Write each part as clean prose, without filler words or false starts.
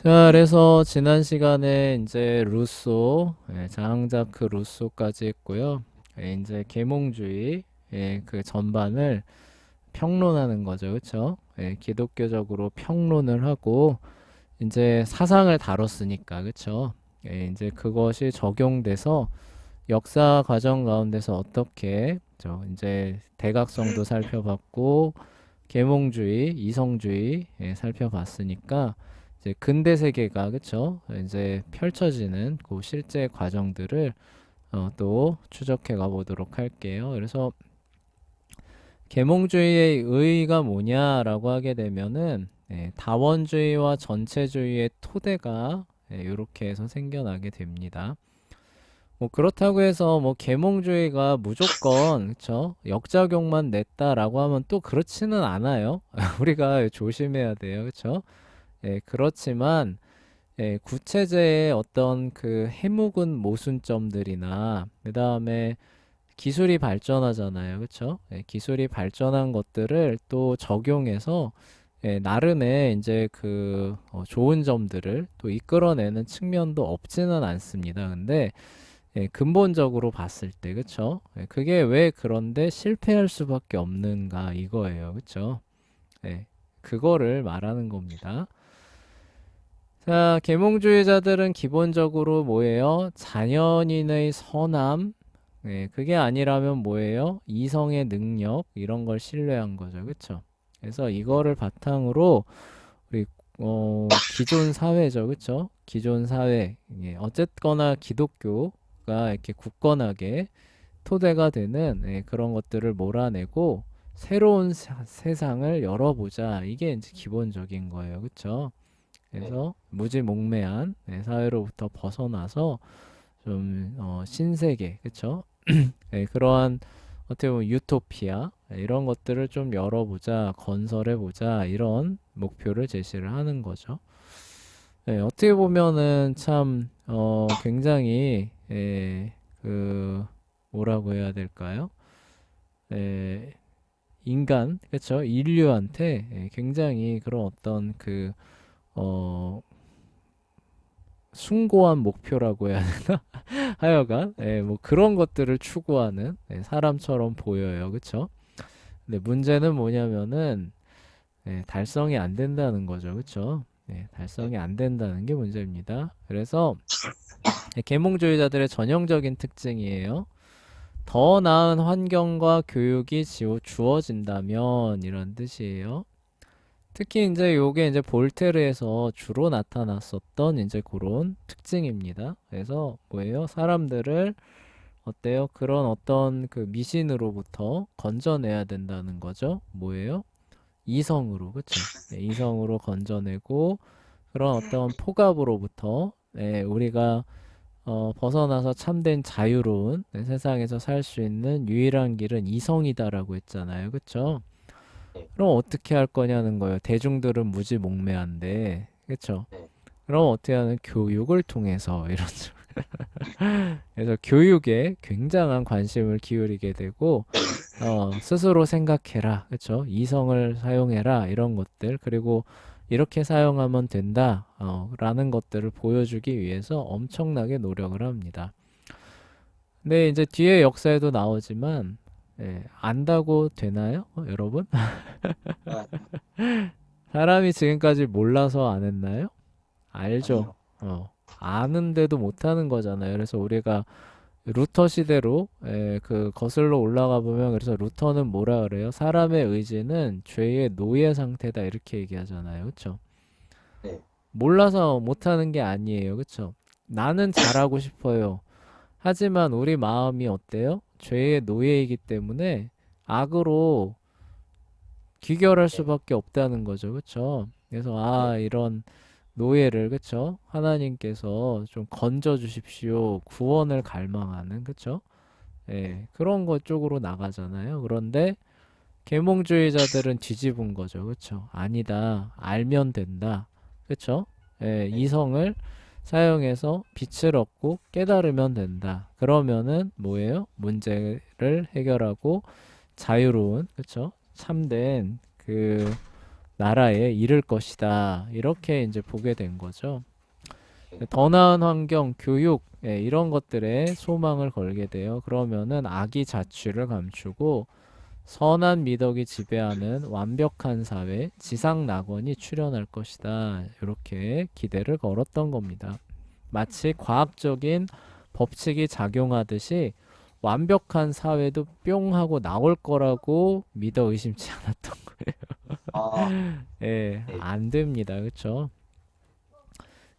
자, 그래서 지난 시간에 이제 루소, 장자크 루소까지 했고요. 이제 계몽주의, 그 전반을 평론하는 거죠. 그쵸? 기독교적으로 평론을 하고, 이제 사상을 다뤘으니까, 그쵸? 이제 그것이 적용돼서 역사 과정 가운데서 어떻게, 이제 대각성도 살펴봤고, 계몽주의, 이성주의 살펴봤으니까 이제 근대 세계가 그쵸? 이제 펼쳐지는 그 실제 과정들을 또 추적해 가보도록 할게요. 그래서 계몽주의의 의의가 뭐냐라고 하게 되면은 다원주의와 전체주의의 토대가 이렇게 해서 생겨나게 됩니다. 뭐 그렇다고 해서 뭐 계몽주의가 무조건 그쵸? 역작용만 냈다라고 하면 또 그렇지는 않아요. 우리가 조심해야 돼요. 그쵸? 그렇지만 구체제의 어떤 그 해묵은 모순점들이나 그다음에 기술이 발전하잖아요. 그쵸? 기술이 발전한 것들을 또 적용해서 나름의 이제 그 좋은 점들을 또 이끌어내는 측면도 없지는 않습니다. 근데 근본적으로 봤을 때, 그쵸? 그게 왜 그런데 실패할 수밖에 없는가 이거예요. 그쵸? 예, 그거를 말하는 겁니다. 자, 계몽주의자들은 기본적으로 뭐예요? 자연인의 선함, 그게 아니라면 뭐예요? 이성의 능력, 이런 걸 신뢰한 거죠. 그쵸? 그래서 이거를 바탕으로 우리 기존 사회죠, 그쵸? 기존 사회, 어쨌거나 기독교가 이렇게 굳건하게 토대가 되는 그런 것들을 몰아내고 새로운 세상을 열어보자. 이게 이제 기본적인 거예요, 그쵸? 네. 그래서 무지몽매한 사회로부터 벗어나서 좀 신세계, 그쵸? 그러한 어떻게 보면 유토피아 이런 것들을 좀 열어보자, 건설해보자 이런 목표를 제시를 하는 거죠. 어떻게 보면은 참 굉장히 그 뭐라고 해야 될까요? 에, 인간, 그쵸? 인류한테 굉장히 그런 어떤 그 어, 숭고한 목표라고 해야 되나? 하여간 뭐 그런 것들을 추구하는 사람처럼 보여요. 그쵸? 근데 문제는 뭐냐면은 달성이 안 된다는 거죠. 그쵸? 네. 달성이 안 된다는 게 문제입니다. 그래서 계몽주의자들의 전형적인 특징이에요. 더 나은 환경과 교육이 주어진다면 이런 뜻이에요. 특히 이제 요게 이제 볼테르에서 주로 나타났었던 이제 그런 특징입니다. 그래서 뭐예요? 사람들을 어때요? 그런 어떤 그 미신으로부터 건져내야 된다는 거죠. 뭐예요? 이성으로, 그쵸? 이성으로 건져내고 그런 어떤 포갑으로부터 우리가 벗어나서 참된 자유로운 세상에서 살 수 있는 유일한 길은 이성이다라고 했잖아요. 그쵸? 네. 그럼 어떻게 할 거냐는 거예요. 대중들은 무지몽매한데, 그쵸? 네. 그럼 어떻게 하는 교육을 통해서 이런 그래서 교육에 굉장한 관심을 기울이게 되고 스스로 생각해라, 그쵸? 이성을 사용해라 이런 것들 그리고 이렇게 사용하면 된다, 라는 것들을 보여주기 위해서 엄청나게 노력을 합니다. 근데 이제 뒤에 역사에도 나오지만 안다고 되나요, 여러분? 아, 사람이 지금까지 몰라서 안 했나요? 알죠. 아니요. 아는데도 못하는 거잖아요. 그래서 우리가 루터 시대로 그 거슬러 올라가 보면 그래서 루터는 뭐라 그래요? 사람의 의지는 죄의 노예 상태다 이렇게 얘기하잖아요. 그쵸? 네. 몰라서 못하는 게 아니에요. 그쵸? 나는 잘하고 싶어요. 하지만 우리 마음이 어때요? 죄의 노예이기 때문에 악으로 귀결할 네. 수밖에 없다는 거죠. 그쵸? 그래서 네. 이런 노예를 그쵸? 하나님께서 좀 건져 주십시오. 구원을 갈망하는 그쵸? 네. 그런 것 쪽으로 나가잖아요. 그런데 계몽주의자들은 뒤집은 거죠. 그쵸? 아니다. 알면 된다. 그쵸? 네. 이성을 사용해서 빛을 얻고 깨달으면 된다. 그러면은 뭐예요? 문제를 해결하고 자유로운, 그쵸? 참된 그 나라에 이를 것이다. 이렇게 이제 보게 된 거죠. 네. 더 나은 환경, 교육, 이런 것들에 소망을 걸게 돼요. 그러면은 악이 자취를 감추고 선한 미덕이 지배하는 완벽한 사회, 지상 낙원이 출현할 것이다. 이렇게 기대를 걸었던 겁니다. 마치 과학적인 법칙이 작용하듯이 완벽한 사회도 뿅 하고 나올 거라고 믿어 의심치 않았던 아, 거예요. 예, 네. 안 됩니다. 그렇죠?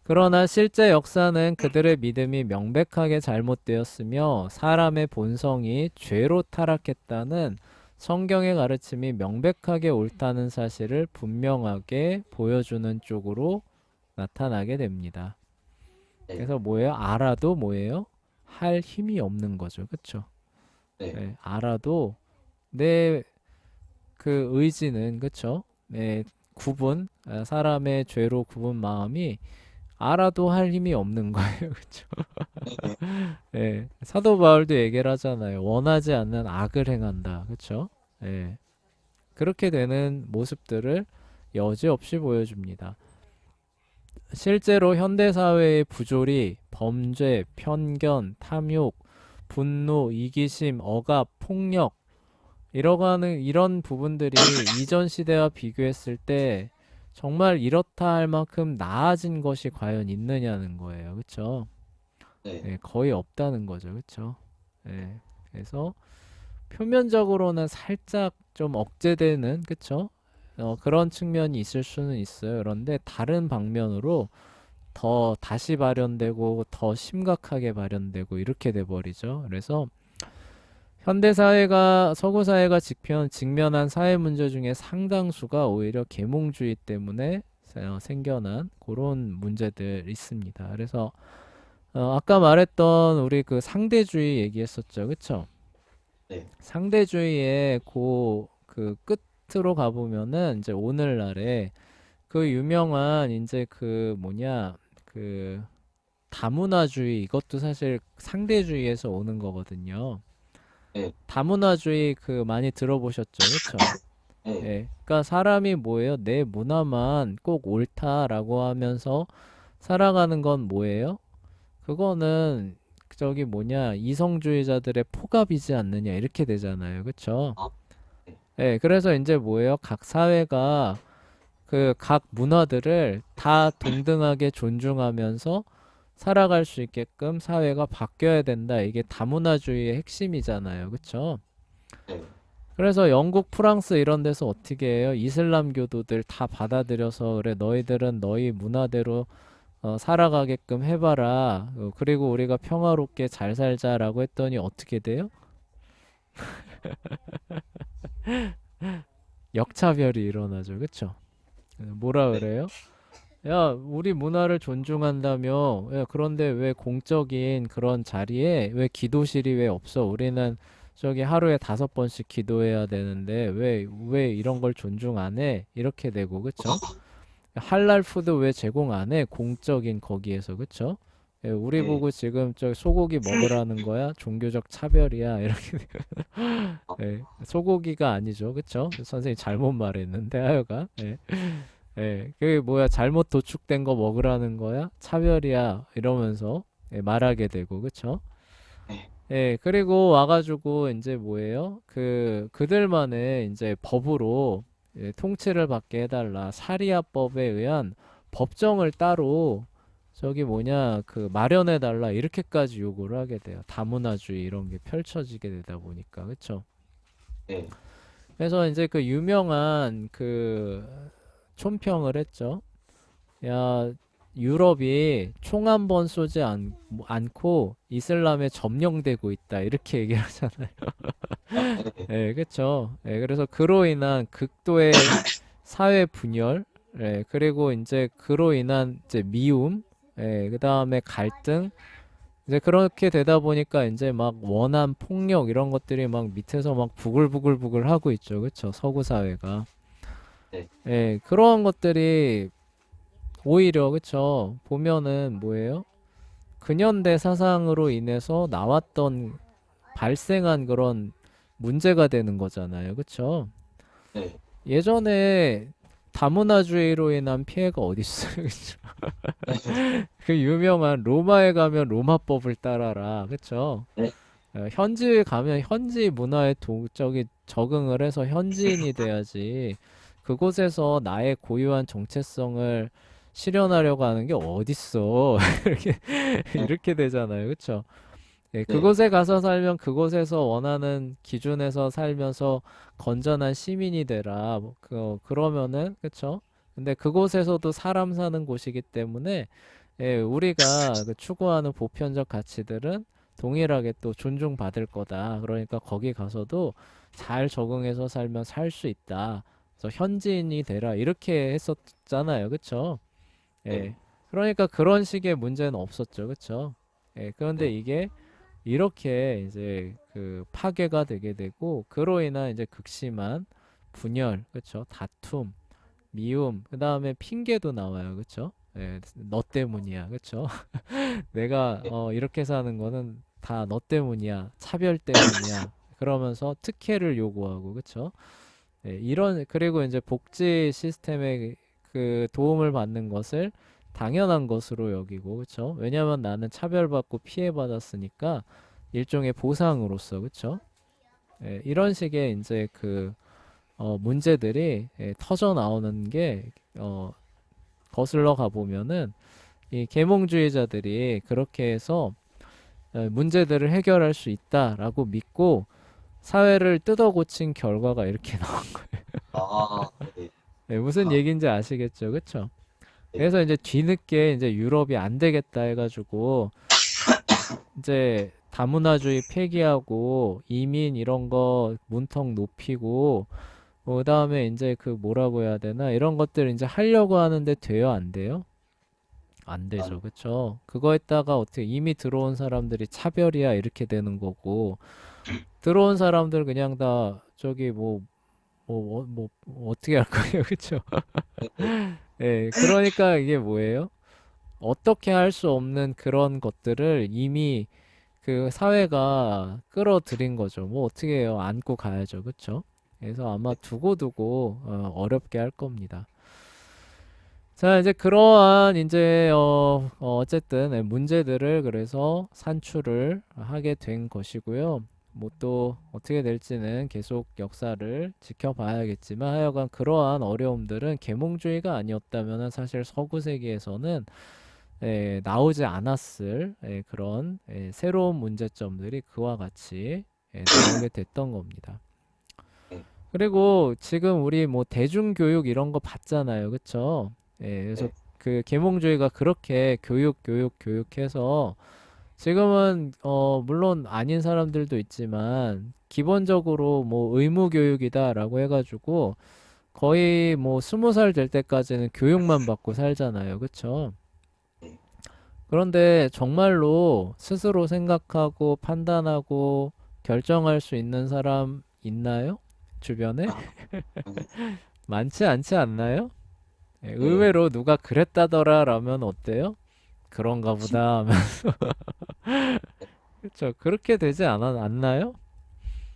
그러나 실제 역사는 그들의 믿음이 명백하게 잘못되었으며 사람의 본성이 죄로 타락했다는 성경의 가르침이 명백하게 옳다는 사실을 분명하게 보여주는 쪽으로 나타나게 됩니다. 네. 그래서 뭐예요? 알아도 뭐예요? 할 힘이 없는 거죠. 그쵸? 네. 예, 알아도 내 그 의지는, 그쵸? 사람의 죄로 굽은 마음이 알아도 할 힘이 없는 거예요. 그쵸? 네. 예, 사도 바울도 얘기를 하잖아요. 원하지 않는 악을 행한다. 그쵸? 예, 그렇게 되는 모습들을 여지없이 보여줍니다. 실제로 현대사회의 부조리, 범죄, 편견, 탐욕, 분노, 이기심, 억압, 폭력, 이런 부분들이 이전 시대와 비교했을 때 정말 이렇다 할 만큼 나아진 것이 과연 있느냐는 거예요. 그쵸? 네. 예, 거의 없다는 거죠. 그쵸? 예, 그래서 표면적으로는 살짝 좀 억제되는, 그쵸? 그런 측면이 있을 수는 있어요. 그런데 다른 방면으로 더 다시 발현되고 더 심각하게 발현되고 이렇게 돼 버리죠. 그래서 현대 사회가 서구 사회가 직면한 사회 문제 중에 상당수가 오히려 계몽주의 때문에 생겨난 그런 문제들 있습니다. 그래서 아까 말했던 우리 그 상대주의 얘기했었죠. 그쵸? 네. 상대주의의 그 끝으로 가보면은 이제 오늘날에 그 유명한 이제 그 뭐냐 그 다문화주의, 이것도 사실 상대주의에서 오는 거거든요. 네. 다문화주의 그 많이 들어보셨죠? 그쵸? 네. 예. 그러니까 사람이 뭐예요? 내 문화만 꼭 옳다라고 하면서 살아가는 건 뭐예요? 그거는 저기 뭐냐 이성주의자들의 포갑이지 않느냐 이렇게 되잖아요. 그쵸? 아, 네. 예. 그래서 이제 뭐예요? 각 사회가 그 각 문화들을 다 동등하게 존중하면서 살아갈 수 있게끔 사회가 바뀌어야 된다. 이게 다문화주의의 핵심이잖아요. 그쵸? 네. 그래서 영국, 프랑스 이런 데서 어떻게 해요? 이슬람 교도들 다 받아들여서 그래 너희들은 너희 문화대로 살아가게끔 해봐라. 그리고 우리가 평화롭게 잘 살자라고 했더니 어떻게 돼요? 역차별이 일어나죠. 그쵸? 뭐라 네. 그래요? 야, 우리 문화를 존중한다며. 야, 그런데 왜 공적인 그런 자리에 왜 기도실이 왜 없어? 우리는 저기 하루에 5번씩 기도해야 되는데 왜 이런 걸 존중 안 해? 이렇게 되고, 그쵸? 할랄 푸드 왜 제공 안 해? 공적인 거기에서, 그쵸? 예, 우리 네. 보고 지금 저 소고기 먹으라는 거야? 종교적 차별이야? 이렇게. 아, 예, 소고기가 아니죠, 그쵸? 선생님 잘못 말했는데 하여간. 예. 예, 그게 뭐야, 잘못 도축된 거 먹으라는 거야? 차별이야. 이러면서 말하게 되고, 그쵸? 네. 예, 그리고 와가지고 이제 뭐예요? 그들만의 이제 법으로 통치를 받게 해달라. 사리아법에 의한 법정을 따로 저기 뭐냐, 그 마련해달라. 이렇게까지 요구를 하게 돼요. 다문화주의 이런 게 펼쳐지게 되다 보니까, 그쵸? 네. 그래서 이제 그 유명한 그 촌평을 했죠. 야, 유럽이 총 한 번 쏘지 않고 이슬람에 점령되고 있다. 이렇게 얘기를 하잖아요. 아, 네. 예, 그쵸. 예, 그래서 그로 인한 극도의 사회 분열, 그리고 이제 그로 인한 이제 미움, 그 다음에 갈등, 이제 그렇게 되다 보니까 이제 막 원한 폭력 이런 것들이 막 밑에서 막 부글부글부글 하고 있죠. 그쵸. 서구 사회가. 네. 예, 그러한 것들이 오히려 그쵸 보면은 뭐예요? 근현대 사상으로 인해서 나왔던 발생한 그런 문제가 되는 거잖아요. 그쵸? 네. 예전에 다문화주의로 인한 피해가 어디 있어요, 그쵸? 네. 그 유명한 로마에 가면 로마법을 따라라, 그쵸? 네. 현지에 가면 현지 문화에 저기 적응을 해서 현지인이 돼야지. 그곳에서 나의 고유한 정체성을 실현하려고 하는 게 어딨어. 이렇게, 네. 이렇게 되잖아요. 그쵸? 예, 네. 그곳에 가서 살면 그곳에서 원하는 기준에서 살면서 건전한 시민이 되라. 뭐, 그러면은, 그쵸? 근데 그곳에서도 사람 사는 곳이기 때문에, 예, 우리가 그 추구하는 보편적 가치들은 동일하게 또 존중받을 거다. 그러니까 거기 가서도 잘 적응해서 살면 살 수 있다. 그래서 현지인이 되라. 이렇게 했었잖아요. 그쵸? 네. 예. 그러니까 그런 식의 문제는 없었죠. 그쵸? 예, 그런데 네. 이게 이렇게 이제 그 파괴가 되게 되고 그로 인한 이제 극심한 분열, 그쵸? 다툼, 미움, 그 다음에 핑계도 나와요, 그쵸? 예, 너 때문이야, 그쵸? 내가 네. 이렇게 사는 거는 다 너 때문이야, 차별 때문이야. 그러면서 특혜를 요구하고, 그쵸? 예, 그리고 이제 복지 시스템의 그 도움을 받는 것을 당연한 것으로 여기고, 그쵸? 왜냐면 나는 차별받고 피해받았으니까 일종의 보상으로서, 그쵸? 예, 이런 식의 이제 문제들이 터져 나오는 게, 거슬러 가보면은 이 계몽주의자들이 그렇게 해서 문제들을 해결할 수 있다라고 믿고 사회를 뜯어 고친 결과가 이렇게 나온 거예요. 아, 네. 무슨 아, 얘기인지 아시겠죠? 그쵸? 네. 그래서 이제 뒤늦게 이제 유럽이 안 되겠다 해가지고 이제 다문화주의 폐기하고 이민 이런 거 문턱 높이고 그다음에 이제 그 뭐라고 해야 되나 이런 것들 이제 하려고 하는데 돼요, 안 돼요? 안 안, 되죠. 그쵸? 그거에다가 어떻게 이미 들어온 사람들이 차별이야 이렇게 되는 거고 들어온 사람들 그냥 다 저기 어떻게 할 거예요. 그쵸? 네. 네. 예, 그러니까 이게 뭐예요? 어떻게 할 수 없는 그런 것들을 이미 그 사회가 끌어들인 거죠. 뭐 어떻게 해요? 안고 가야죠. 그쵸? 그래서 아마 두고두고 어렵게 할 겁니다. 자, 이제 그러한 이제 어쨌든 문제들을 그래서 산출을 하게 된 것이고요. 뭐 또 어떻게 될지는 계속 역사를 지켜봐야겠지만 하여간 그러한 어려움들은 계몽주의가 아니었다면 사실 서구 세계에서는 나오지 않았을 그런 새로운 문제점들이 그와 같이 나오게 됐던 겁니다. 네. 그리고 지금 우리 뭐 대중교육 이런 거 받잖아요. 그쵸? 그래서 네. 그 계몽주의가 그렇게 교육해서 지금은 물론 아닌 사람들도 있지만 기본적으로 뭐 의무 교육이다라고 해가지고 거의 뭐 20살 될 때까지는 교육만 받고 살잖아요. 그쵸? 네. 그런데 정말로 스스로 생각하고 판단하고 결정할 수 있는 사람 있나요? 주변에? 아, 아니, 많지 않지 않나요? 네. 의외로 누가 그랬다더라 라면 어때요? 그런가 보다 하면 그쵸 그렇게 되지 않나요?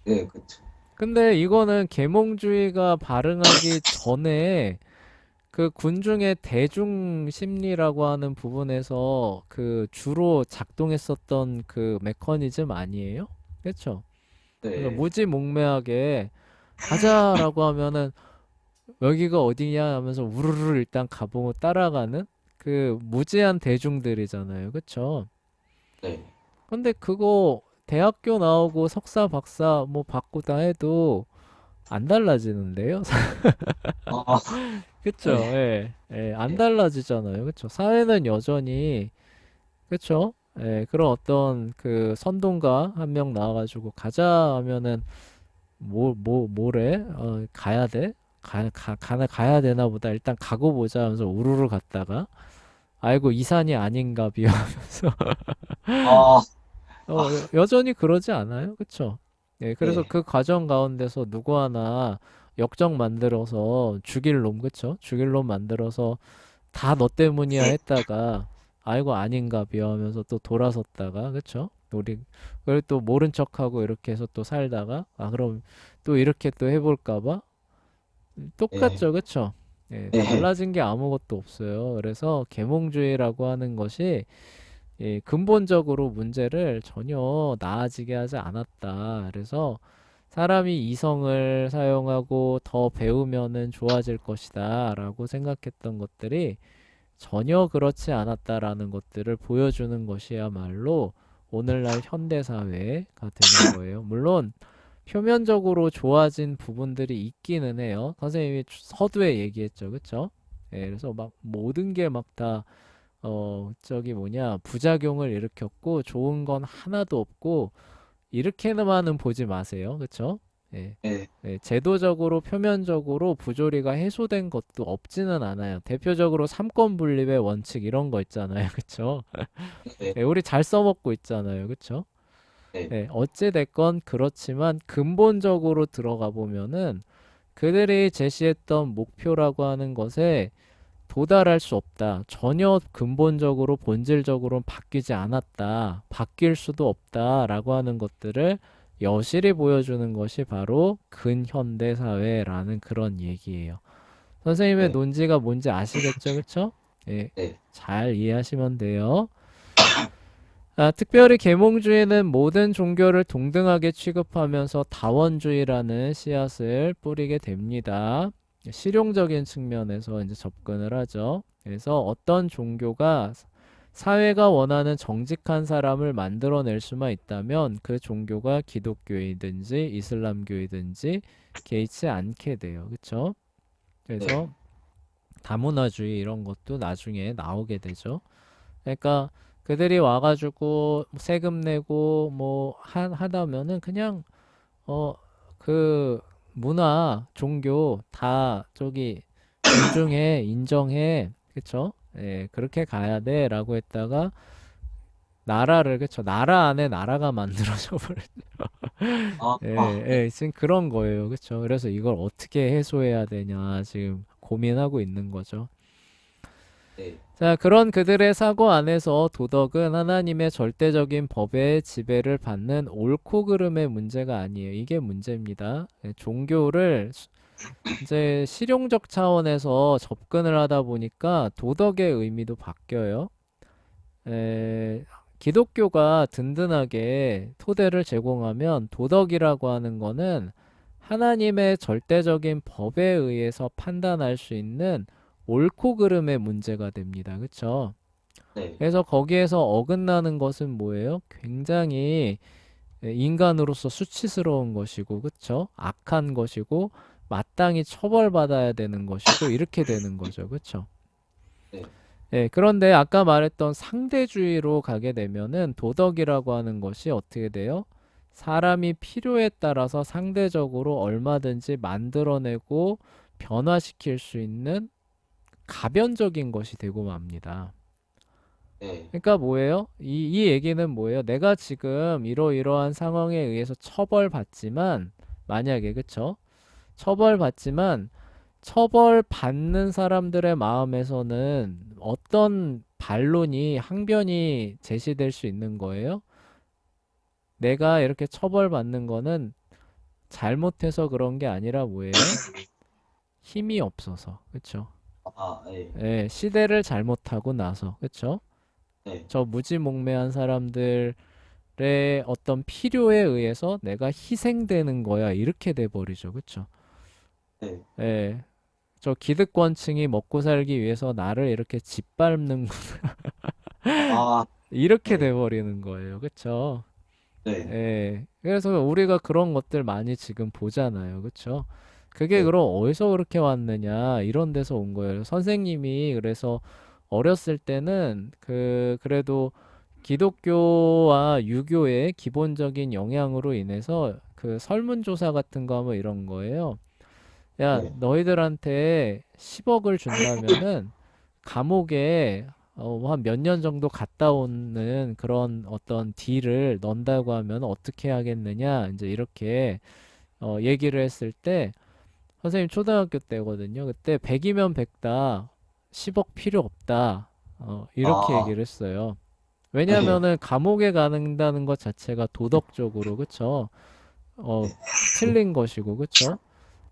네, 그쵸. 근데 이거는 계몽주의가 발흥하기 전에 그 군중의 대중 심리라고 하는 부분에서 그 주로 작동했었던 그 메커니즘 아니에요? 그쵸? 그래서 네. 무지몽매하게 가자라고 하면은 여기가 어디냐 하면서 우르르 일단 가보고 따라가는 그 무지한 대중들이잖아요. 그쵸? 네. 근데 그거 대학교 나오고 석사, 박사 뭐 받고 다 해도 안 달라지는데요? 아, 그쵸? 네. 예, 예, 안 네. 달라지잖아요. 그쵸? 사회는 여전히, 그쵸? 예, 그런 어떤 그 선동가 한 명 나와가지고 가자 하면은 뭐래? 가야 돼? 가야 되나 보다. 일단 가고 보자 하면서 우르르 갔다가 아이고 이 산이 아닌가 비요. 아, 아, 여전히 그러지 않아요? 그쵸? 예, 그래서 네. 그 과정 가운데서 누구 하나 역정 만들어서 죽일 놈, 그쵸? 죽일 놈 만들어서 다 너 때문이야 했다가 아이고 아닌가 비하면서 또 돌아섰다가, 그쵸? 그리고 또 모른 척하고 이렇게 해서 또 살다가, 그럼 또 이렇게 또 해볼까 봐? 네. 똑같죠, 그쵸? 예, 네, 달라진 게 아무것도 없어요. 그래서 계몽주의라고 하는 것이 근본적으로 문제를 전혀 나아지게 하지 않았다. 그래서 사람이 이성을 사용하고 더 배우면은 좋아질 것이다 라고 생각했던 것들이 전혀 그렇지 않았다라는 것들을 보여주는 것이야말로 오늘날 현대사회가 되는 거예요. 물론 표면적으로 좋아진 부분들이 있기는 해요. 선생님이 서두에 얘기했죠. 그쵸? 예, 그래서 막 모든 게 막 다, 저기 뭐냐, 부작용을 일으켰고 좋은 건 하나도 없고 이렇게만은 보지 마세요. 그쵸? 예. 네, 예, 제도적으로 표면적으로 부조리가 해소된 것도 없지는 않아요. 대표적으로 삼권 분립의 원칙 이런 거 있잖아요. 그쵸? 네, 예, 우리 잘 써먹고 있잖아요. 그쵸? 네, 예, 어찌 됐건 그렇지만 근본적으로 들어가 보면은 그들이 제시했던 목표라고 하는 것에 도달할 수 없다. 전혀 근본적으로 본질적으로 바뀌지 않았다. 바뀔 수도 없다라고 하는 것들을 여실히 보여주는 것이 바로 근현대 사회라는 그런 얘기예요. 선생님의 네, 논지가 뭔지 아시겠죠? 그쵸? 예, 네, 잘 이해하시면 돼요. 특별히 계몽주의는 모든 종교를 동등하게 취급하면서 다원주의라는 씨앗을 뿌리게 됩니다. 실용적인 측면에서 이제 접근을 하죠. 그래서 어떤 종교가 사회가 원하는 정직한 사람을 만들어낼 수만 있다면 그 종교가 기독교이든지 이슬람교이든지 개의치 않게 돼요. 그쵸? 네, 그래서 다문화주의 이런 것도 나중에 나오게 되죠. 그러니까 그들이 와가지고 세금 내고 뭐 하다면은 그냥 어 그 문화 종교 다 저기 존중해 인정해 그쵸? 예 그렇게 가야 돼라고 했다가 나라를 그쵸 나라 안에 나라가 만들어져 버려 아, 네, 예 지금 그런 거예요 그쵸? 그래서 이걸 어떻게 해소해야 되냐 지금 고민하고 있는 거죠. 네, 자, 그런 그들의 사고 안에서 도덕은 하나님의 절대적인 법의 지배를 받는 옳고 그름의 문제가 아니에요. 이게 문제입니다. 종교를 이제 실용적 차원에서 접근을 하다 보니까 도덕의 의미도 바뀌어요. 에, 기독교가 든든하게 토대를 제공하면 도덕이라고 하는 거는 하나님의 절대적인 법에 의해서 판단할 수 있는 옳고 그름의 문제가 됩니다. 그쵸? 네, 그래서 거기에서 어긋나는 것은 뭐예요? 굉장히 인간으로서 수치스러운 것이고, 그쵸? 악한 것이고, 마땅히 처벌받아야 되는 것이고, 이렇게 되는 거죠. 그쵸? 네, 예, 그런데 아까 말했던 상대주의로 가게 되면은 도덕이라고 하는 것이 어떻게 돼요? 사람이 필요에 따라서 상대적으로 얼마든지 만들어내고 변화시킬 수 있는 가변적인 것이 되고 맙니다. 네, 그러니까 뭐예요? 이 얘기는 뭐예요? 내가 지금 이러이러한 상황에 의해서 처벌받지만, 만약에, 그쵸? 처벌받지만, 처벌받는 사람들의 마음에서는 어떤 반론이, 항변이 제시될 수 있는 거예요? 내가 이렇게 처벌받는 거는 잘못해서 그런 게 아니라 뭐예요? 힘이 없어서, 그쵸? 네, 예, 시대를 잘못하고 나서, 그쵸? 네, 저 무지몽매한 사람들의 어떤 필요에 의해서 내가 희생되는 거야. 이렇게 돼 버리죠. 그쵸? 네, 예. 저 기득권층이 먹고 살기 위해서 나를 이렇게 짓밟는 아, 이렇게 네, 돼 버리는 거예요. 그쵸? 네, 예. 그래서 우리가 그런 것들 많이 지금 보잖아요. 그쵸? 그게 네, 그럼 어디서 그렇게 왔느냐? 이런 데서 온 거예요. 선생님이 그래서 어렸을 때는 그래도 기독교와 유교의 기본적인 영향으로 인해서 그 설문조사 같은 거 하면 이런 거예요. 야, 네, 너희들한테 10억을 준다면은 감옥에 한 몇 년 정도 갔다 오는 그런 어떤 딜을 넣는다고 하면 어떻게 하겠느냐? 이제 이렇게 얘기를 했을 때 선생님 초등학교 때거든요. 그때 100이면 100다. 10억 필요 없다. 이렇게 아, 얘기를 했어요. 네, 왜냐면은 감옥에 가는다는 것 자체가 도덕적으로 그쵸? 틀린 것이고 그쵸?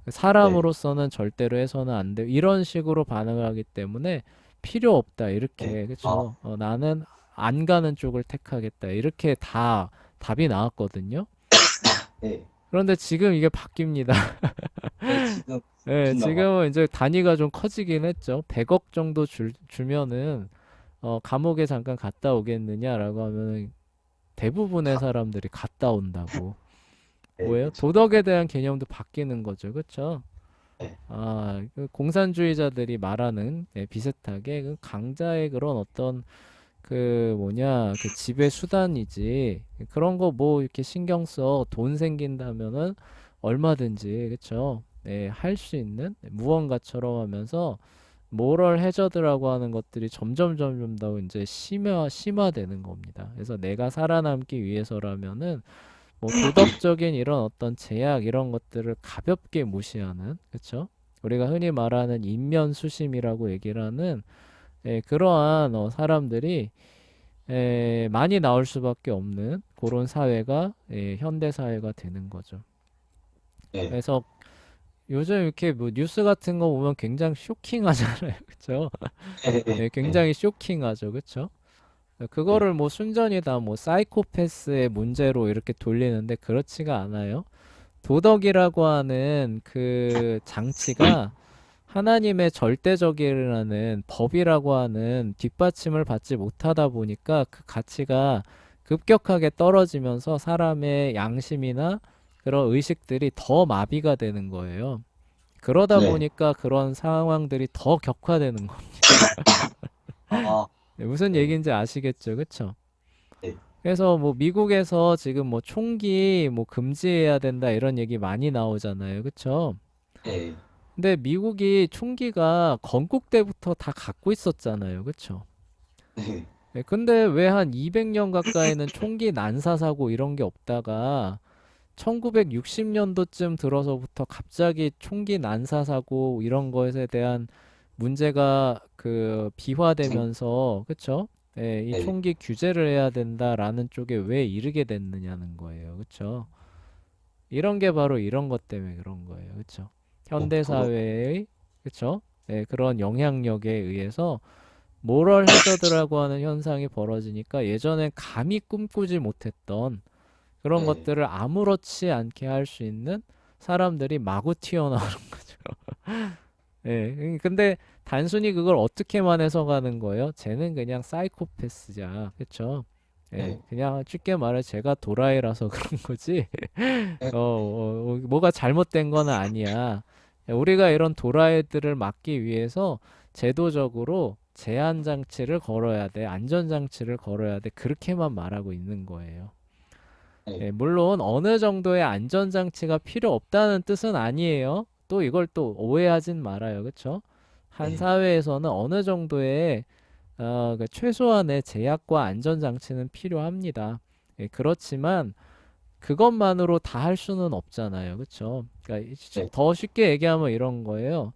네. 사람으로서는 절대로 해서는 안 돼. 이런 식으로 반응을 하기 때문에 필요 없다. 네. 이렇게, 아, 그쵸? 나는 안 가는 쪽을 택하겠다. 이렇게 다 답이 나왔거든요. 네. 그런데 지금 이게 바뀝니다. 네, 지금 예, 바뀐다고. 지금은 이제 단위가 좀 커지긴 했죠. 100억 정도 주면은, 감옥에 잠깐 갔다 오겠느냐라고 하면 대부분의 사람들이 갔다 온다고. 네, 뭐예요? 그쵸. 도덕에 대한 개념도 바뀌는 거죠. 그쵸? 네. 그 공산주의자들이 말하는 비슷하게 그 강자의 그런 어떤 그 뭐냐 그 지배 수단이지 그런 거 뭐 이렇게 신경 써 돈 생긴다면은 얼마든지 그쵸? 할 수 있는 무언가처럼 하면서 모럴 해저드라고 하는 것들이 점점 더 이제 심화되는 겁니다. 그래서 내가 살아남기 위해서라면은 뭐 도덕적인 이런 어떤 제약 이런 것들을 가볍게 무시하는 그쵸? 우리가 흔히 말하는 인면수심이라고 얘기를 하는 그러한 사람들이 많이 나올 수밖에 없는 그런 사회가 현대 사회가 되는 거죠. 네. 그래서 요즘 이렇게 뭐 뉴스 같은 거 보면 굉장히 쇼킹하잖아요. 그쵸? 네. 네. 네. 굉장히 쇼킹하죠. 그쵸? 네. 그거를 뭐 순전히 다 뭐 사이코패스의 문제로 이렇게 돌리는데 그렇지가 않아요. 도덕이라고 하는 그 장치가 하나님의 절대적이라는 법이라고 하는 뒷받침을 받지 못하다 보니까 그 가치가 급격하게 떨어지면서 사람의 양심이나 그런 의식들이 더 마비가 되는 거예요. 그러다 네. 보니까 그런 상황들이 더 격화되는 거. 아, 무슨 네. 얘기인지 아시겠죠? 그쵸? 네. 그래서 뭐 미국에서 지금 뭐 총기 뭐 금지해야 된다 이런 얘기 많이 나오잖아요. 그쵸? 네. 근데 미국이 총기가 건국 때부터 다 갖고 있었잖아요. 그쵸? 네. 근데 왜 한 200년 가까이는 총기 난사 사고 이런 게 없다가 1960년도쯤 들어서부터 갑자기 총기 난사 사고 이런 것에 대한 문제가 그 생- 비화되면서 그쵸? 이 네. 총기 규제를 해야 된다라는 쪽에 왜 이르게 됐느냐는 거예요. 그쵸? 이런 게 바로 이런 것 때문에 그런 거예요. 그쵸? 현대 도덕. 사회의 그쵸? 그런 영향력에 의해서 모럴 해저드라고 하는 현상이 벌어지니까 예전엔 감히 꿈꾸지 못했던 그런 네. 것들을 아무렇지 않게 할 수 있는 사람들이 마구 튀어나오는 거죠. 근데 단순히 그걸 어떻게만 해석하는 거예요? 쟤는 그냥 사이코패스자. 그쵸? 네. 그냥 쉽게 말해 제가 도라이라서 그런 거지. 네. 뭐가 잘못된 건 아니야. 우리가 이런 도라이들을 막기 위해서 제도적으로 제한 장치를 걸어야 돼. 안전 장치를 걸어야 돼. 그렇게만 말하고 있는 거예요. 네. 물론 어느 정도의 안전 장치가 필요 없다는 뜻은 아니에요. 또 이걸 또 오해하진 말아요. 그렇죠? 한 네. 사회에서는 어느 정도의 그 최소한의 제약과 안전 장치는 필요합니다. 그렇지만 그것만으로 다 할 수는 없잖아요. 그렇죠? 그러니까 네. 더 쉽게 얘기하면 이런 거예요.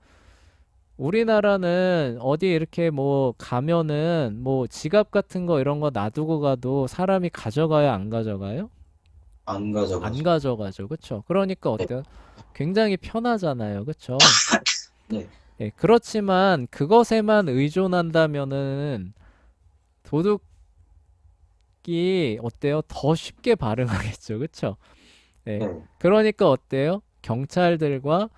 우리나라는 어디 이렇게 뭐 가면은 뭐 지갑 같은 거 이런 거 놔두고 가도 사람이 가져가요, 안 가져가요? 안 안 가져가죠. 가져가죠. 그쵸? 그러니까 네. 어때요? 굉장히 편하잖아요. 그쵸? 네. 그렇지만 그것에만 의존한다면은 도둑이 어때요? 더 쉽게 발응하겠죠. 그쵸? 예. 네. 그러니까 어때요? 경찰들과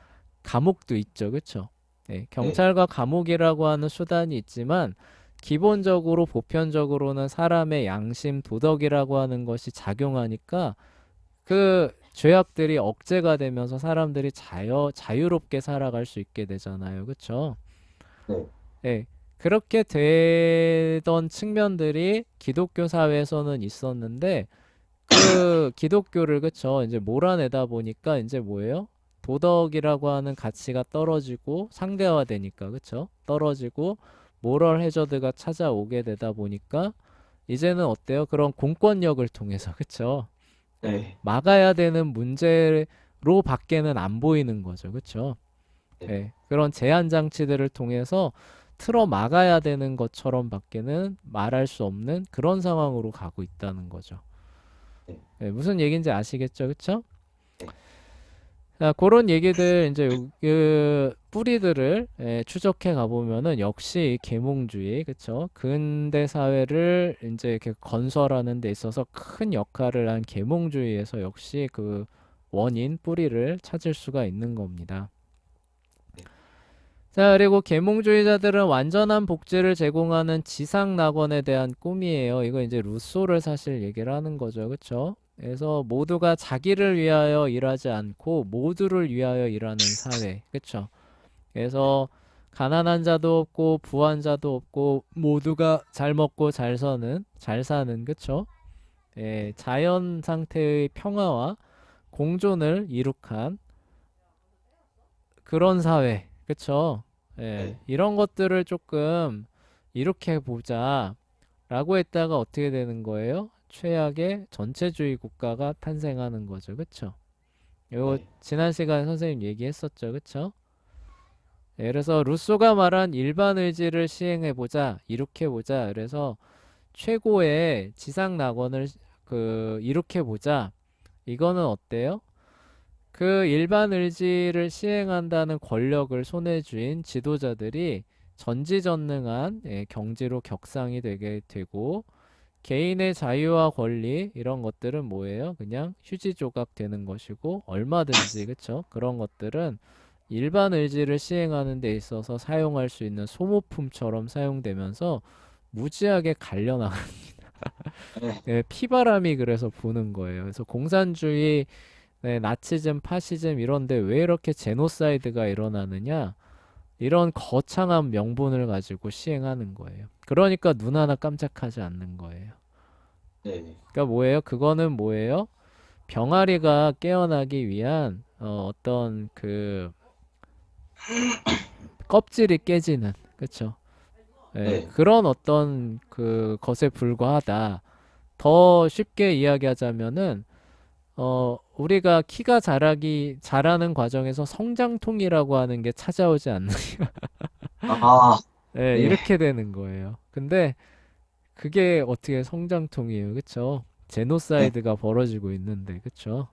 감옥도 있죠. 그쵸? 네. 경찰과 감옥이라고 하는 수단이 있지만 기본적으로 보편적으로는 사람의 양심, 도덕이라고 하는 것이 작용하니까 그 죄악들이 억제가 되면서 사람들이 자유롭게 살아갈 수 있게 되잖아요. 그쵸? 네. 예. 그렇게 되던 측면들이 기독교 사회에서는 있었는데 그 기독교를 그쵸? 이제 몰아내다 보니까 이제 뭐예요? 도덕이라고 하는 가치가 떨어지고 상대화되니까 그쵸? 떨어지고 모럴 해저드가 찾아오게 되다 보니까 이제는 어때요? 그런 공권력을 통해서 그쵸? 네. 막아야 되는 문제로 밖에는 안 보이는 거죠. 그쵸? 네. 그런 제한 장치들을 통해서 틀어 막아야 되는 것처럼 밖에는 말할 수 없는 그런 상황으로 가고 있다는 거죠. 네. 무슨 얘기인지 아시겠죠? 그쵸? 네. 자, 그런 얘기들 이제 그 뿌리들을 추적해 가보면은 역시 계몽주의, 그쵸? 근대 사회를 이제 이렇게 건설하는 데 있어서 큰 역할을 한 계몽주의에서 역시 그 원인, 뿌리를 찾을 수가 있는 겁니다. 네. 자, 그리고 계몽주의자들은 완전한 복지를 제공하는 지상 낙원에 대한 꿈이에요. 이거 이제 루소를 사실 얘기를 하는 거죠. 그쵸? 그래서 모두가 자기를 위하여 일하지 않고 모두를 위하여 일하는 사회. 그쵸? 네. 그래서 가난한 자도 없고 부한 자도 없고 모두가 잘 먹고 잘 사는, 그쵸? 예, 네. 자연 상태의 평화와 공존을 이룩한 그런 사회. 그쵸? 예, 네. 이런 것들을 조금 이렇게 보자 라고 했다가 어떻게 되는 거예요? 최악의 전체주의 국가가 탄생하는 거죠. 그쵸? 이거 네. 지난 시간에 선생님 얘기했었죠. 그쵸? 예, 그래서 루소가 말한 일반 의지를 시행해 보자, 이룩해 보자. 그래서 최고의 지상 낙원을 이룩해 보자. 이거는 어때요? 그 일반 의지를 시행한다는 권력을 손에 쥔 지도자들이 전지전능한 경지로 격상이 되게 되고 개인의 자유와 권리 이런 것들은 뭐예요? 그냥 휴지 조각 되는 것이고 얼마든지 그쵸? 그런 것들은 일반 의지를 시행하는 데 있어서 사용할 수 있는 소모품처럼 사용되면서 무지하게 갈려나가 네. 피바람이 그래서 부는 거예요. 그래서 공산주의 나치즘, 파시즘 이런데 왜 이렇게 제노사이드가 일어나느냐? 이런 거창한 명분을 가지고 시행하는 거예요. 그러니까 눈 하나 깜짝하지 않는 거예요. 네. 그러니까 뭐예요? 그거는 뭐예요? 병아리가 깨어나기 위한 어떤 그 껍질이 깨지는, 그쵸? 예, 네. 그런 어떤 그 것에 불과하다. 더 쉽게 이야기하자면은 우리가 키가 자라는 과정에서 성장통이라고 하는 게 찾아오지 않는, 아, 예, 네. 이렇게 되는 거예요. 근데 그게 어떻게 성장통이에요, 그쵸? 네. 제노사이드가 벌어지고 있는데, 그쵸?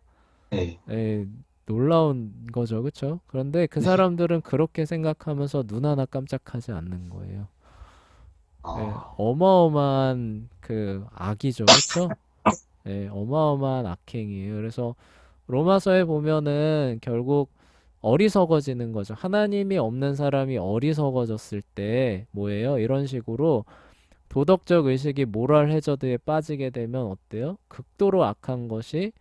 네. 예, 놀라운 거죠, 그쵸? 그런데 그 네. 사람들은 그렇게 생각하면서 눈 하나 깜짝하지 않는 거예요. 예, 아, 어마어마한 그 악이죠, 그쵸? 예, 어마어마한 악행이에요. 그래서 로마서에 보면은 결국 어리석어지는 거죠. 하나님이 없는 사람이 어리석어졌을 때 뭐예요? 이런 식으로 도덕적 의식이 모럴 해저드에 빠지게 되면 어때요? 극도로 악한 것이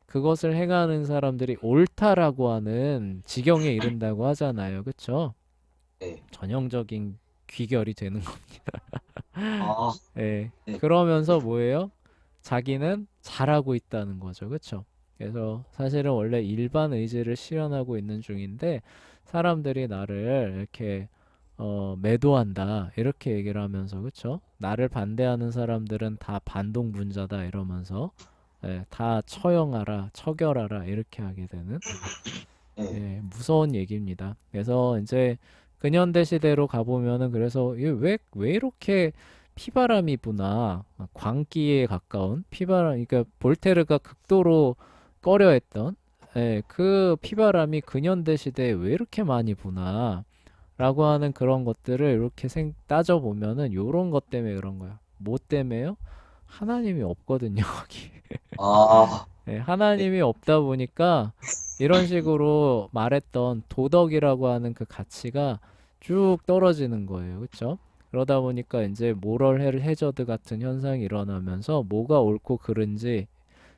그것을 행하는 사람들이 옳다라고 하는 지경에 이른다고 하잖아요. 그쵸? 네. 전형적인 귀결이 되는 거. 아, 예. 네. 그러면서 뭐예요? 자기는 잘하고 있다는 거죠. 그쵸? 그래서 사실은 원래 일반 의지를 실현하고 있는 중인데 사람들이 나를 이렇게 매도한다. 이렇게 얘기를 하면서 그쵸? 나를 반대하는 사람들은 다 반동분자다 이러면서 다 처형하라, 처결하라 이렇게 하게 되는 네. 무서운 얘기입니다. 그래서 이제 근현대 시대로 가보면은 그래서 이게 왜 이렇게 피바람이 부나 광기에 가까운 피바람, 그러니까 볼테르가 극도로 꺼려했던 그 피바람이 근현대 시대에 왜 이렇게 많이 부나 라고 하는 그런 것들을 이렇게 따져보면은 요런 것 때문에 그런 거야. 뭐 때문에요? 하나님이 없거든요, 거기. 아, 네. 하나님이 없다 보니까 이런 식으로 말했던 도덕이라고 하는 그 가치가 쭉 떨어지는 거예요. 그쵸? 그러다 보니까 이제 모럴 해저드 같은 현상이 일어나면서 뭐가 옳고 그른지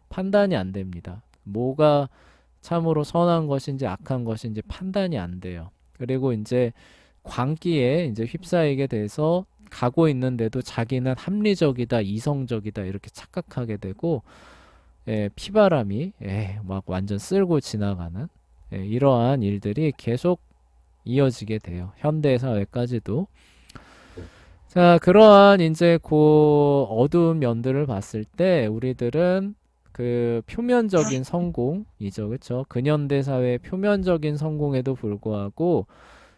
판단이 안 됩니다. 뭐가 참으로 선한 것인지 악한 것인지 판단이 안 돼요. 그리고 이제 광기에 이제 휩싸이게 돼서 가고 있는데도 자기는 합리적이다, 이성적이다 이렇게 착각하게 되고 피바람이 막 완전 쓸고 지나가는 이러한 일들이 계속 이어지게 돼요. 현대 사회까지도. 자, 그러한 이제 그 어두운 면들을 봤을 때 우리들은 그 표면적인 성공이죠. 그쵸? 근현대 사회의 표면적인 성공에도 불구하고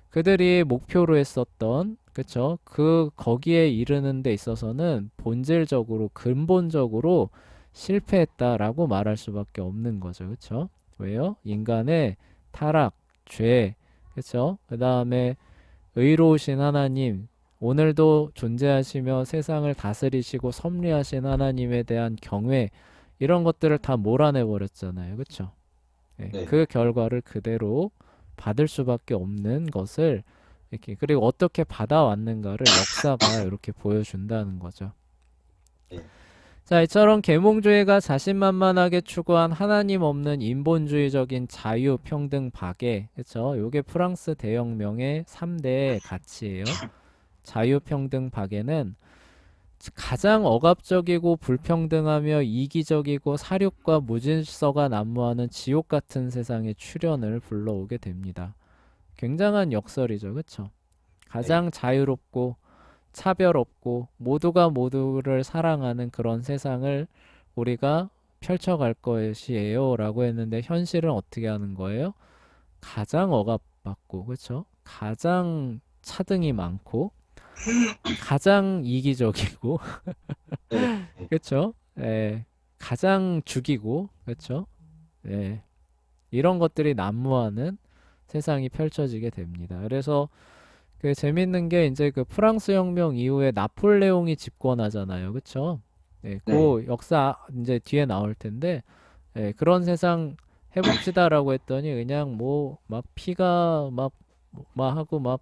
그들이 목표로 했었던 그쵸? 거기에 이르는 데 있어서는 본질적으로 근본적으로 실패했다라고 말할 수밖에 없는 거죠. 그쵸? 왜요? 인간의 타락, 죄, 그쵸? 그 다음에 의로우신 하나님, 오늘도 존재하시며 세상을 다스리시고 섭리하신 하나님에 대한 경외, 이런 것들을 다 몰아내 버렸잖아요. 그쵸? 예, 네. 그 결과를 그대로 받을 수밖에 없는 것을 이렇게, 그리고 어떻게 받아왔는가를 역사가 이렇게 보여준다는 거죠. 네. 자, 이처럼 계몽주의가 자신만만하게 추구한 하나님 없는 인본주의적인 자유, 평등, 박애, 그쵸? 요게 프랑스 대혁명의 3대 가치예요. 자유, 평등, 박애는 가장 억압적이고 불평등하며 이기적이고 사륙과 무질서가 난무하는 지옥 같은 세상의 출현을 불러오게 됩니다. 굉장한 역설이죠, 그쵸? 네. 가장 자유롭고 차별 없고 모두가 모두를 사랑하는 그런 세상을 우리가 펼쳐갈 것이에요 라고 했는데 현실은 어떻게 하는 거예요? 가장 억압받고 그쵸? 가장 차등이 많고 가장 이기적이고 네. 네. 그쵸? 예, 가장 죽이고 그쵸? 예, 이런 것들이 난무하는 세상이 펼쳐지게 됩니다. 그래서 그 재밌는 게 이제 그 프랑스 혁명 이후에 나폴레옹이 집권하잖아요. 그쵸? 예, 네. 그 역사 이제 뒤에 나올 텐데 예, 그런 세상 해봅시다라고 했더니 그냥 뭐 막 피가 막 하고 막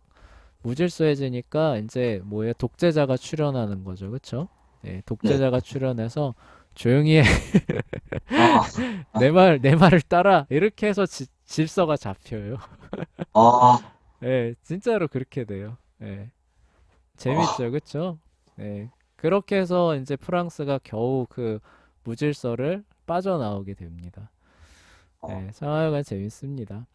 무질서해지니까 이제 뭐예요? 독재자가 출연하는 거죠. 그쵸? 예, 네. 독재자가 출연해서 조용히 해. 아, 아, 내 말을 따라. 이렇게 해서 질서가 잡혀요. 아, 예, 진짜로 그렇게 돼요. 예. 아, 재밌죠, 그쵸? 네. 그렇게 해서 이제 프랑스가 겨우 그 무질서를 빠져나오게 됩니다. 아, 네, 상하여간 재밌습니다.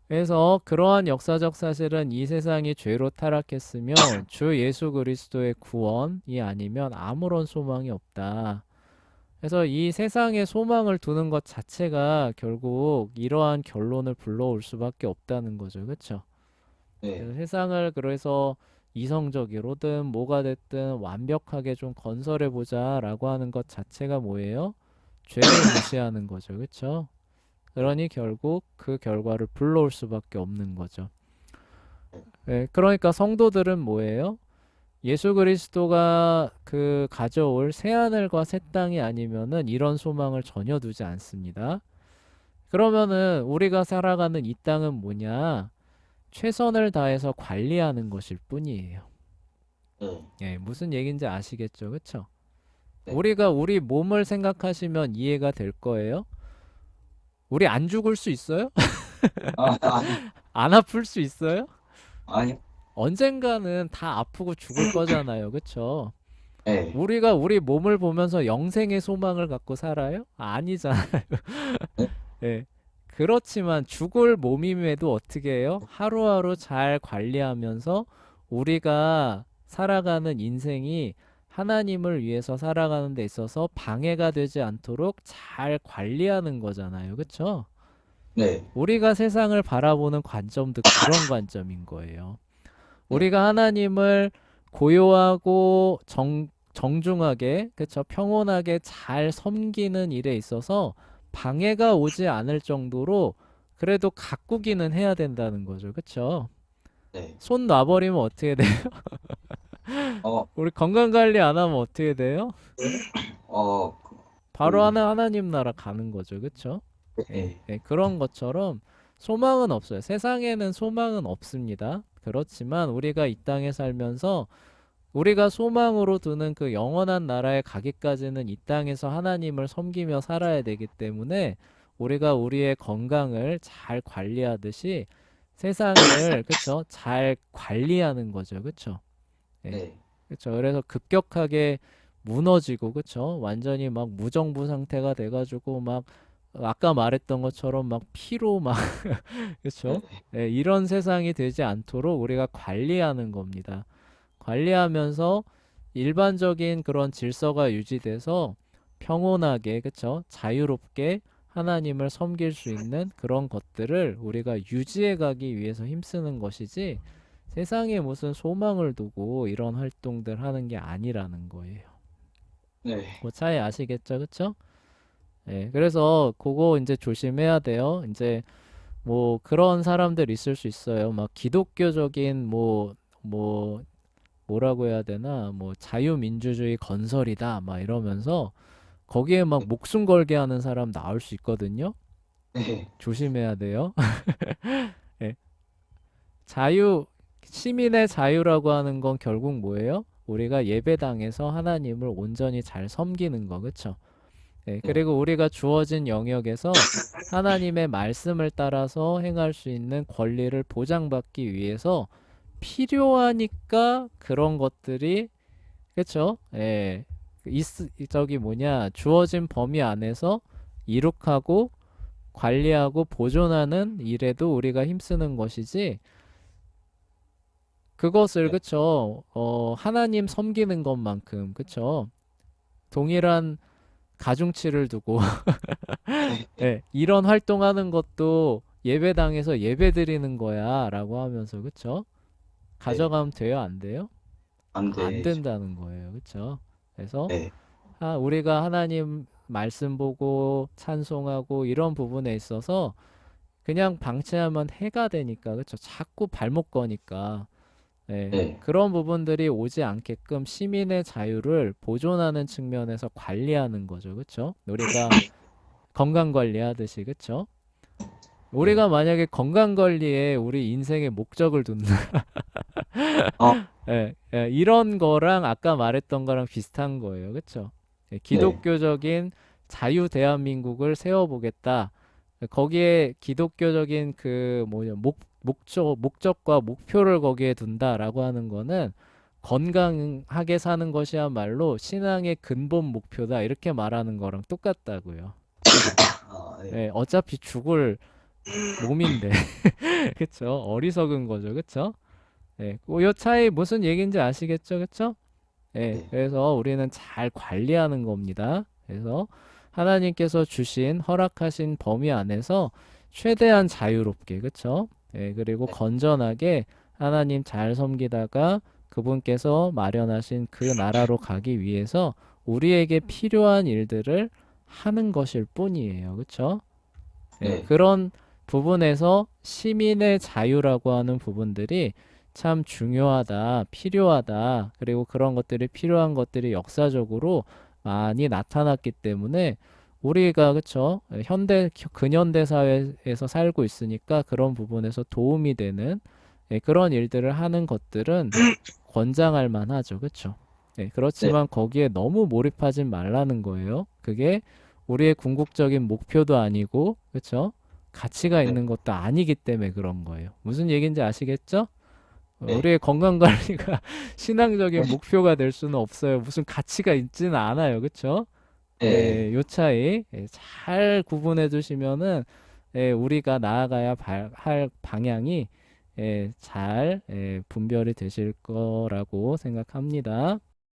그래서 그러한 역사적 사실은 이 세상이 죄로 타락했으며 주 예수 그리스도의 구원이 아니면 아무런 소망이 없다. 그래서 이 세상에 소망을 두는 것 자체가 결국 이러한 결론을 불러올 수밖에 없다는 거죠. 그쵸? 네. 그래서 세상을 그래서 이성적이로든 뭐가 됐든 완벽하게 좀 건설해 보자라고 하는 것 자체가 뭐예요? 죄를 무시하는 거죠. 그렇죠? 그러니 결국 그 결과를 불러올 수밖에 없는 거죠. 네, 그러니까 성도들은 뭐예요? 예수 그리스도가 그 가져올 새 하늘과 새 땅이 아니면은 이런 소망을 전혀 두지 않습니다. 그러면은 우리가 살아가는 이 땅은 뭐냐? 최선을 다해서 관리하는 것일 뿐이에요. 네. 예, 무슨 얘기인지 아시겠죠? 그쵸? 네. 우리가 우리 몸을 생각하시면 이해가 될 거예요. 우리 안 죽을 수 있어요? 아, 아니, 안 아플 수 있어요? 아니, 언젠가는 다 아프고 죽을 거잖아요. 그쵸? 네. 우리가 우리 몸을 보면서 영생의 소망을 갖고 살아요? 아니잖아요. 네. 예. 그렇지만 죽을 몸임에도 어떻게 해요? 하루하루 잘 관리하면서 우리가 살아가는 인생이 하나님을 위해서 살아가는 데 있어서 방해가 되지 않도록 잘 관리하는 거잖아요. 그쵸? 네. 우리가 세상을 바라보는 관점도 그런 관점인 거예요. 네. 우리가 하나님을 고요하고 정중하게, 그쵸? 평온하게 잘 섬기는 일에 있어서 방해가 오지 않을 정도로 그래도 가꾸기는 해야 된다는 거죠. 그쵸? 네. 손 놔버리면 어떻게 돼요? 어, 우리 건강 관리 안 하면 어떻게 돼요? 어, 바로 하나님 나라 가는 거죠. 그쵸? 예, 네. 예, 그런 것처럼 소망은 없어요. 세상에는 소망은 없습니다. 그렇지만 우리가 이 땅에 살면서 우리가 소망으로 두는 그 영원한 나라에 가기까지는 이 땅에서 하나님을 섬기며 살아야 되기 때문에 우리가 우리의 건강을 잘 관리하듯이 세상을 그쵸? 잘 관리하는 거죠. 그쵸? 예. 네. 그쵸? 그래서 급격하게 무너지고 그쵸? 완전히 막 무정부 상태가 돼가지고 막 아까 말했던 것처럼 막 피로 막 네. 그쵸? 예, 이런 세상이 되지 않도록 우리가 관리하는 겁니다. 관리하면서 일반적인 그런 질서가 유지돼서 평온하게, 그쵸? 자유롭게 하나님을 섬길 수 있는 그런 것들을 우리가 유지해 가기 위해서 힘쓰는 것이지 세상에 무슨 소망을 두고 이런 활동들 하는 게 아니라는 거예요. 네. 그 차이 아시겠죠? 그쵸? 예, 그래서 그거 이제 조심해야 돼요. 이제 뭐 그런 사람들 있을 수 있어요. 막 기독교적인 뭐라고 해야 되나? 뭐 자유민주주의 건설이다. 막 이러면서 거기에 막 목숨 걸게 하는 사람 나올 수 있거든요. 네. 조심해야 돼요. 예. 자유, 시민의 자유라고 하는 건 결국 뭐예요? 우리가 예배당에서 하나님을 온전히 잘 섬기는 거, 그쵸? 예, 네. 그리고 우리가 주어진 영역에서 하나님의 말씀을 따라서 행할 수 있는 권리를 보장받기 위해서 필요하니까 그런 것들이, 그쵸? 예, 저기 뭐냐, 주어진 범위 안에서 이룩하고 관리하고 보존하는 일에도 우리가 힘쓰는 것이지, 그것을, 네. 그쵸? 하나님 섬기는 것만큼, 그쵸? 동일한 가중치를 두고, 네. 예, 이런 활동하는 것도 예배당에서 예배 드리는 거야, 라고 하면서, 그쵸? 네. 가져가면 돼요, 안 돼요? 안 안 되죠. 된다는 거예요, 그쵸? 그래서, 네. 우리가 하나님 말씀 보고 찬송하고 이런 부분에 있어서 그냥 방치하면 해가 되니까, 그쵸? 자꾸 발목 거니까, 예, 네. 그런 부분들이 오지 않게끔 시민의 자유를 보존하는 측면에서 관리하는 거죠. 그쵸? 우리가 건강 관리하듯이, 그쵸? 네. 우리가 만약에 건강 관리에 우리 인생의 목적을 둔다. 어, 예, 예, 이런 거랑 아까 말했던 거랑 비슷한 거예요. 그쵸? 예, 네. 기독교적인 자유 대한민국을 세워보겠다. 거기에 기독교적인 그 뭐냐 목적과 목표를 거기에 둔다라고 하는 거는 건강하게 사는 것이야말로 신앙의 근본 목표다 이렇게 말하는 거랑 똑같다고요. 아, 네. 예, 어차피 죽을 몸인데 그쵸? 어리석은 거죠, 그쵸? 예, 요 차이 무슨 얘기인지 아시겠죠, 그쵸? 예, 네. 그래서 우리는 잘 관리하는 겁니다. 그래서 하나님께서 주신 허락하신 범위 안에서 최대한 자유롭게, 그쵸? 예, 그리고 네. 건전하게 하나님 잘 섬기다가 그분께서 마련하신 그 나라로 가기 위해서 우리에게 필요한 일들을 하는 것일 뿐이에요. 그쵸? 예, 네. 그런 부분에서 시민의 자유라고 하는 부분들이 참 중요하다, 필요하다, 그리고 그런 것들이 필요한 것들이 역사적으로 많이 나타났기 때문에 우리가 그쵸? 근현대 사회에서 살고 있으니까 그런 부분에서 도움이 되는 그런 일들을 하는 것들은 권장할 만하죠, 그쵸? 네. 그렇지만 거기에 너무 몰입하진 말라는 거예요. 그게 우리의 궁극적인 목표도 아니고, 그쵸? 가치가 네. 있는 것도 아니기 때문에 그런 거예요. 무슨 얘기인지 아시겠죠? 네. 우리의 건강 관리가 신앙적인 네. 목표가 될 수는 없어요. 무슨 가치가 있지는 않아요. 그쵸? 네. 요 차이 잘 구분해 두시면은 우리가 나아가야 할 방향이 잘 분별이 되실 거라고 생각합니다.